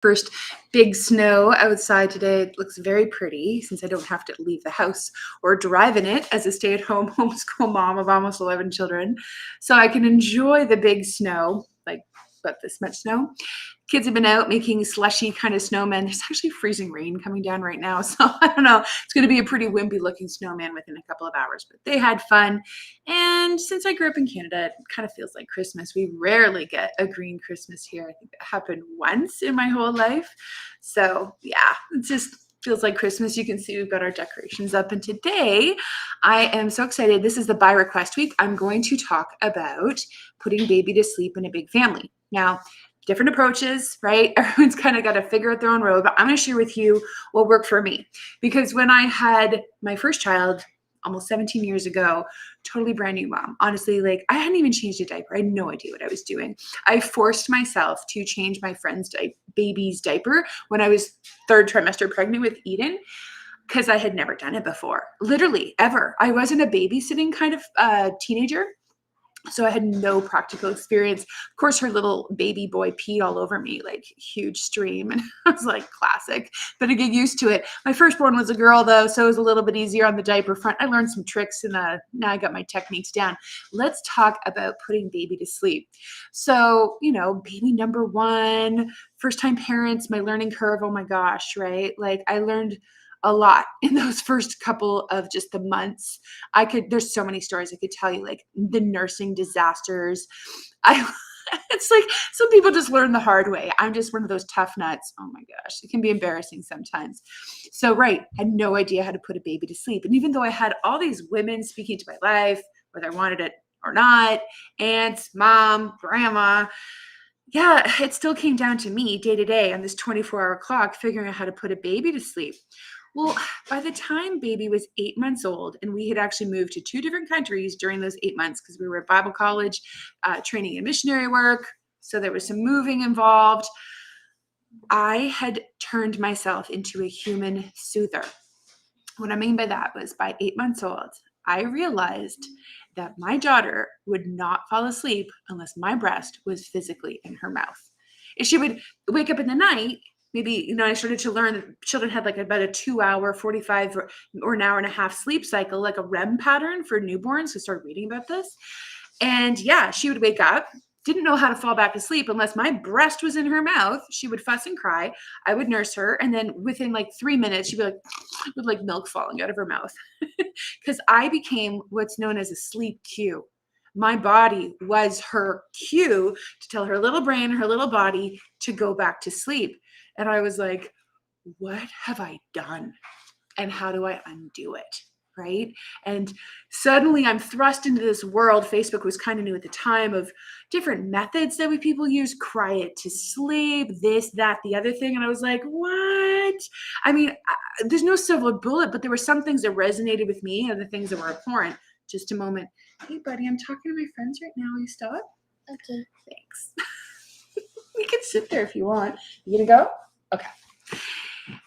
First big snow outside today. It looks very pretty since I don't have to leave the house or drive in it as a stay-at-home homeschool mom of almost 11 children. So I can enjoy the big snow, like about this much snow. Kids have been out making slushy kind of snowmen. There's actually freezing rain coming down right now. So I don't know. It's going to be a pretty wimpy looking snowman within a couple of hours, but they had fun. And since I grew up in Canada, it kind of feels like Christmas. We rarely get a green Christmas here. I think that happened once in my whole life. So yeah, it just feels like Christmas. You can see we've got our decorations up. And today I am so excited. This is the by request week. I'm going to talk about putting baby to sleep in a big family. Now, different approaches, right? Everyone's kind of got to figure out their own road, but I'm going to share with you what worked for me. Because when I had my first child almost 17 years ago, totally brand new mom. Honestly, like I hadn't even changed a diaper. I had no idea what I was doing. I forced myself to change my friend's baby's diaper when I was third trimester pregnant with Eden because I had never done it before, literally ever. I wasn't a babysitting kind of teenager. So I had no practical experience. Of course, her little baby boy peed all over me, like huge stream. And I was like, classic, but I get used to it. My firstborn was a girl though, so it was a little bit easier on the diaper front. I learned some tricks and now I got my techniques down. Let's talk about putting baby to sleep. So, baby number one, first time parents, my learning curve, oh my gosh, right? Like I learned a lot in those first couple of just the months. There's so many stories I could tell you, like the nursing disasters. It's like some people just learn the hard way. I'm just one of those tough nuts. Oh my gosh, it can be embarrassing sometimes. So, right, I had no idea how to put a baby to sleep. And even though I had all these women speaking to my life, whether I wanted it or not, aunts, mom, grandma, yeah, it still came down to me day to day on this 24-hour clock, figuring out how to put a baby to sleep. Well, by the time baby was 8 months old, and we had actually moved to two different countries during those 8 months because we were at Bible college, training in missionary work. So there was some moving involved. I had turned myself into a human soother. What I mean by that was by 8 months old, I realized that my daughter would not fall asleep unless my breast was physically in her mouth. If she would wake up in the night, maybe, I started to learn that children had like about a 2 hour, 45 or an hour and a half sleep cycle, like a REM pattern for newborns. So I started reading about this. And yeah, she would wake up, didn't know how to fall back to sleep unless my breast was in her mouth. She would fuss and cry. I would nurse her. And then within like 3 minutes, she'd be like, with like milk falling out of her mouth. Because I became what's known as a sleep cue. My body was her cue to tell her little brain, her little body to go back to sleep. And I was like, what have I done? And how do I undo it? Right. And suddenly I'm thrust into this world. Facebook was kind of new at the time, of different methods that people use, cry it to sleep, this, that, the other thing. And I was like, what? I mean, there's no silver bullet, but there were some things that resonated with me and the things that were abhorrent. Just a moment. Hey, buddy, I'm talking to my friends right now. Will you stop? Okay. Thanks. We can sit there if you want. You gonna go? Okay.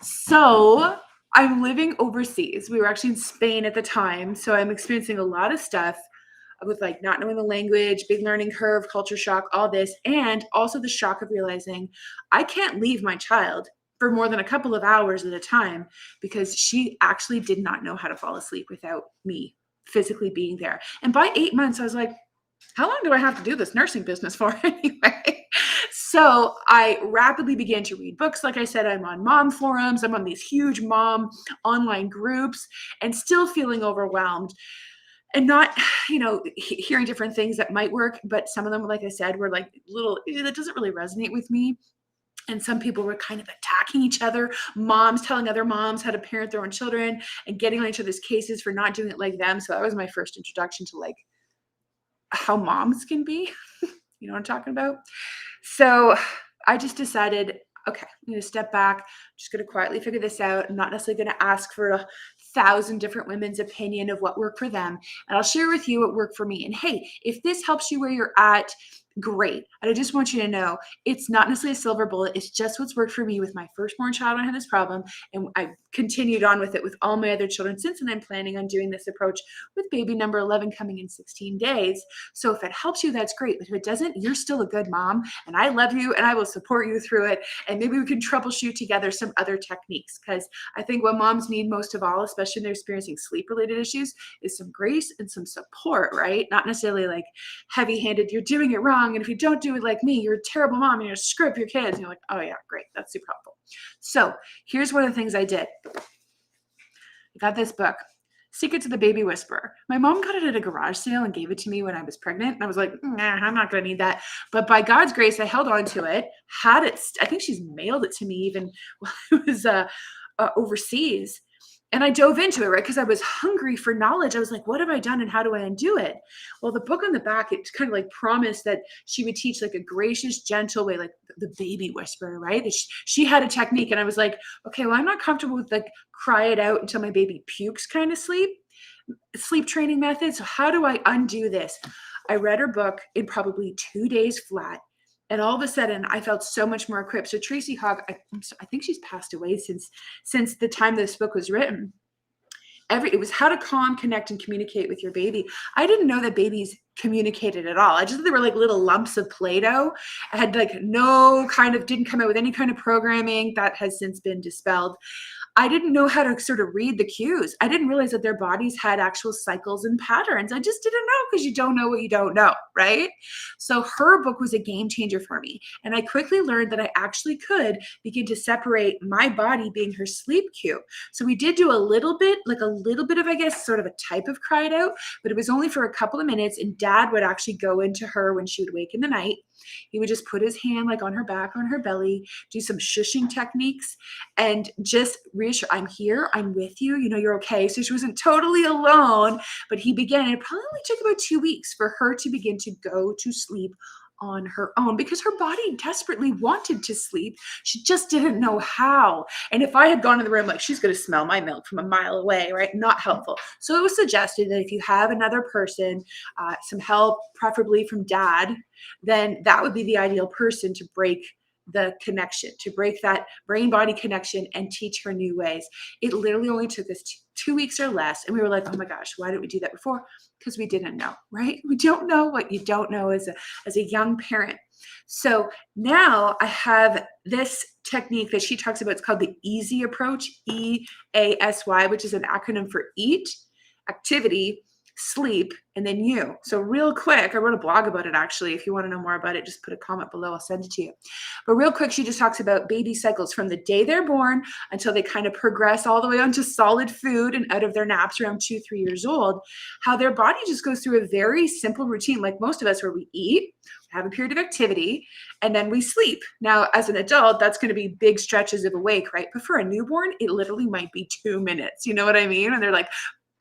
So I'm living overseas. We were actually in Spain at the time. So I'm experiencing a lot of stuff with like not knowing the language, big learning curve, culture shock, all this, and also the shock of realizing I can't leave my child for more than a couple of hours at a time because she actually did not know how to fall asleep without me physically being there. And by 8 months, I was like, how long do I have to do this nursing business for anyway? So I rapidly began to read books. Like I said, I'm on mom forums. I'm on these huge mom online groups and still feeling overwhelmed and not, hearing different things that might work. But some of them, like I said, were like that doesn't really resonate with me. And some people were kind of attacking each other, moms telling other moms how to parent their own children and getting on each other's cases for not doing it like them. So that was my first introduction to like how moms can be. You know what I'm talking about? So I just decided, okay, I'm going to step back. I'm just going to quietly figure this out. I'm not necessarily going to ask for 1,000 different women's opinion of what worked for them. And I'll share with you what worked for me. And hey, if this helps you where you're at, great. And I just want you to know it's not necessarily a silver bullet. It's just what's worked for me with my firstborn child when I had this problem. And I continued on with it with all my other children since. And I'm planning on doing this approach with baby number 11 coming in 16 days. So if it helps you, that's great. But if it doesn't, you're still a good mom. And I love you and I will support you through it. And maybe we can troubleshoot together some other techniques. Because I think what moms need most of all, especially when they're experiencing sleep related issues, is some grace and some support, right? Not necessarily like heavy handed, you're doing it wrong. And if you don't do it like me, you're a terrible mom and you're going to screw up your kids. And you're like, oh, yeah, great. That's super helpful. So here's one of the things I did. I got this book, Secrets of the Baby Whisperer. My mom got it at a garage sale and gave it to me when I was pregnant. And I was like, nah, I'm not going to need that. But by God's grace, I held on to it, had it. I think she's mailed it to me even while I was overseas. And I dove into it, right? Because I was hungry for knowledge. I was like, what have I done and how do I undo it? Well, the book on the back, it kind of like promised that she would teach like a gracious, gentle way, like the baby whisperer, right? That she had a technique. And I was like, okay, well, I'm not comfortable with like cry it out until my baby pukes kind of sleep training method. So how do I undo this? I read her book in probably 2 days flat. And all of a sudden, I felt so much more equipped. So Tracy Hogg, I think she's passed away since the time this book was written. It was how to calm, connect, and communicate with your baby. I didn't know that babies communicated at all. I just thought they were like little lumps of Play-Doh. I had like didn't come out with any kind of programming that has since been dispelled. I didn't know how to sort of read the cues. I didn't realize that their bodies had actual cycles and patterns. I just didn't know because you don't know what you don't know, right? So her book was a game changer for me. And I quickly learned that I actually could begin to separate my body being her sleep cue. So we did do a little bit of, I guess, sort of a type of cry it out, but it was only for a couple of minutes. And dad would actually go into her when she would wake in the night. He would just put his hand like on her back or on her belly, do some shushing techniques, and just reassure, I'm here, I'm with you, you're okay. So she wasn't totally alone, but he began, it probably only took about 2 weeks for her to begin to go to sleep on her own because her body desperately wanted to sleep. She just didn't know how. And if I had gone in the room, like she's going to smell my milk from a mile away, right? Not helpful. So it was suggested that if you have another person, some help, preferably from dad, then that would be the ideal person to break the connection, to break that brain body connection and teach her new ways. It literally only took us 2 weeks or less. And we were like, oh my gosh, why didn't we do that before? Because we didn't know, right? We don't know what you don't know as a young parent. So now I have this technique that she talks about. It's called the EASY approach, EASY, which is an acronym for eat, activity, sleep, and then you. So real quick, I wrote a blog about it actually. If you want to know more about it, just put a comment below. I'll send it to you. But real quick, she just talks about baby cycles from the day they're born until they kind of progress all the way onto solid food and out of their naps around 2-3 years old, how their body just goes through a very simple routine, like most of us, where we eat, have a period of activity, and then we sleep. Now, as an adult, that's going to be big stretches of awake, right? But for a newborn, it literally might be 2 minutes. You know what I mean? And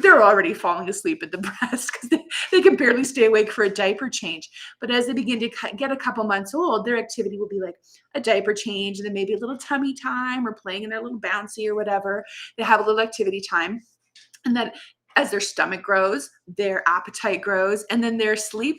they're already falling asleep at the breast because they can barely stay awake for a diaper change. But as they begin to get a couple months old, their activity will be like a diaper change and then maybe a little tummy time or playing in their little bouncy or whatever. They have a little activity time. And then as their stomach grows, their appetite grows, and then their sleep,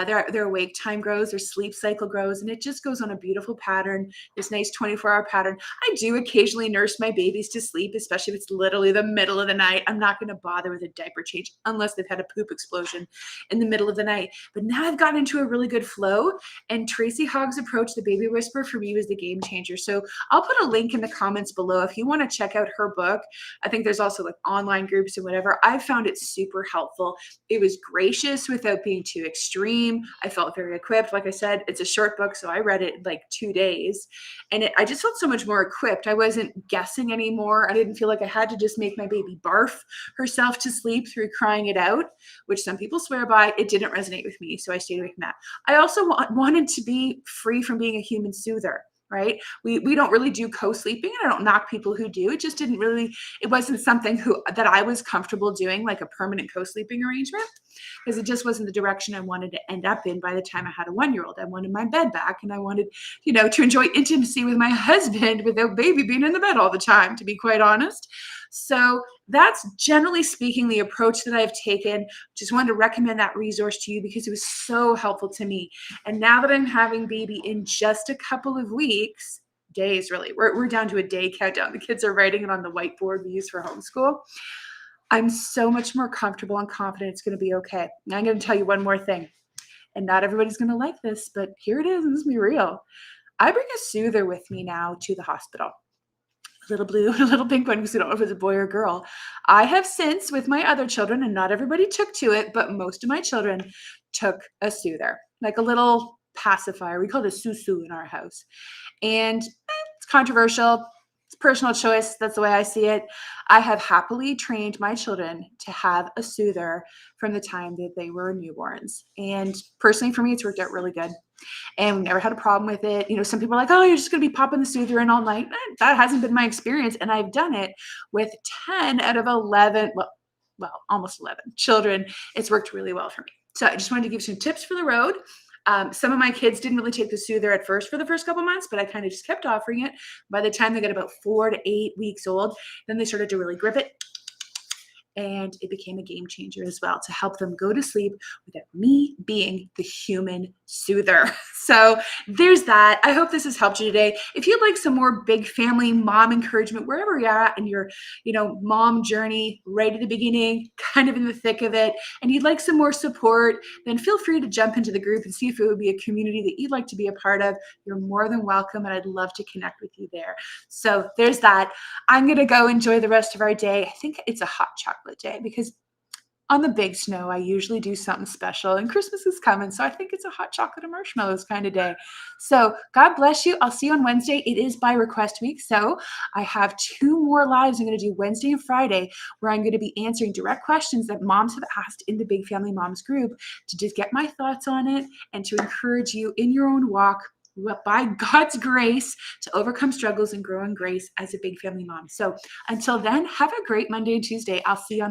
their awake time grows, their sleep cycle grows, and it just goes on a beautiful pattern, this nice 24-hour pattern. I do occasionally nurse my babies to sleep, especially if it's literally the middle of the night. I'm not going to bother with a diaper change unless they've had a poop explosion in the middle of the night. But now I've gotten into a really good flow, and Tracy Hogg's approach, the baby whisperer, for me was the game changer. So I'll put a link in the comments below if you want to check out her book. I think there's also like online groups and whatever. I found it super helpful. It was gracious without being too extreme. I felt very equipped. Like I said, it's a short book, so I read it in like 2 days. And I just felt so much more equipped. I wasn't guessing anymore. I didn't feel like I had to just make my baby barf herself to sleep through crying it out, which some people swear by. It didn't resonate with me, so I stayed away from that. I also wanted to be free from being a human soother. Right? We don't really do co-sleeping, and I don't knock people who do. It just it wasn't something that I was comfortable doing, like a permanent co-sleeping arrangement, because it just wasn't the direction I wanted to end up in by the time I had a 1-year-old. I wanted my bed back, and I wanted, to enjoy intimacy with my husband without baby being in the bed all the time, to be quite honest. So that's generally speaking the approach that I've taken. Just wanted to recommend that resource to you because it was so helpful to me. And now that I'm having baby in just a couple of weeks, days really, we're down to a day countdown. The kids are writing it on the whiteboard we use for homeschool. I'm so much more comfortable and confident it's going to be okay. Now I'm going to tell you one more thing, and not everybody's going to like this, but here it is, and this is me real. I bring a soother with me now to the hospital. A little blue and a little pink one because we don't know if it's a boy or girl. I have since, with my other children, and not everybody took to it, but most of my children took a soother, like a little pacifier. We call it a susu in our house. And it's controversial. It's personal choice. That's the way I see it. I have happily trained my children to have a soother from the time that they were newborns. And personally, for me, it's worked out really good. And we never had a problem with it. Some people are like, oh, you're just going to be popping the soother in all night. That hasn't been my experience. And I've done it with 10 out of 11, well, almost 11 children. It's worked really well for me. So I just wanted to give some tips for the road. Some of my kids didn't really take the soother at first for the first couple months, but I kind of just kept offering it. By the time they got about 4 to 8 weeks old, then they started to really grip it. And it became a game changer as well to help them go to sleep without me being the human soother. So there's that. I hope this has helped you today. If you'd like some more big family mom encouragement, wherever you're at in your, mom journey, right at the beginning, kind of in the thick of it, and you'd like some more support, then feel free to jump into the group and see if it would be a community that you'd like to be a part of. You're more than welcome, and I'd love to connect with you there. So there's that. I'm going to go enjoy the rest of our day. I think it's a hot chocolate day because on the big snow, I usually do something special, and Christmas is coming. So I think it's a hot chocolate and marshmallows kind of day. So God bless you. I'll see you on Wednesday. It is by request week. So I have 2 more lives I'm going to do Wednesday and Friday where I'm going to be answering direct questions that moms have asked in the Big Family Moms group to just get my thoughts on it and to encourage you in your own walk by God's grace to overcome struggles and grow in grace as a big family mom. So until then, have a great Monday and Tuesday. I'll see you on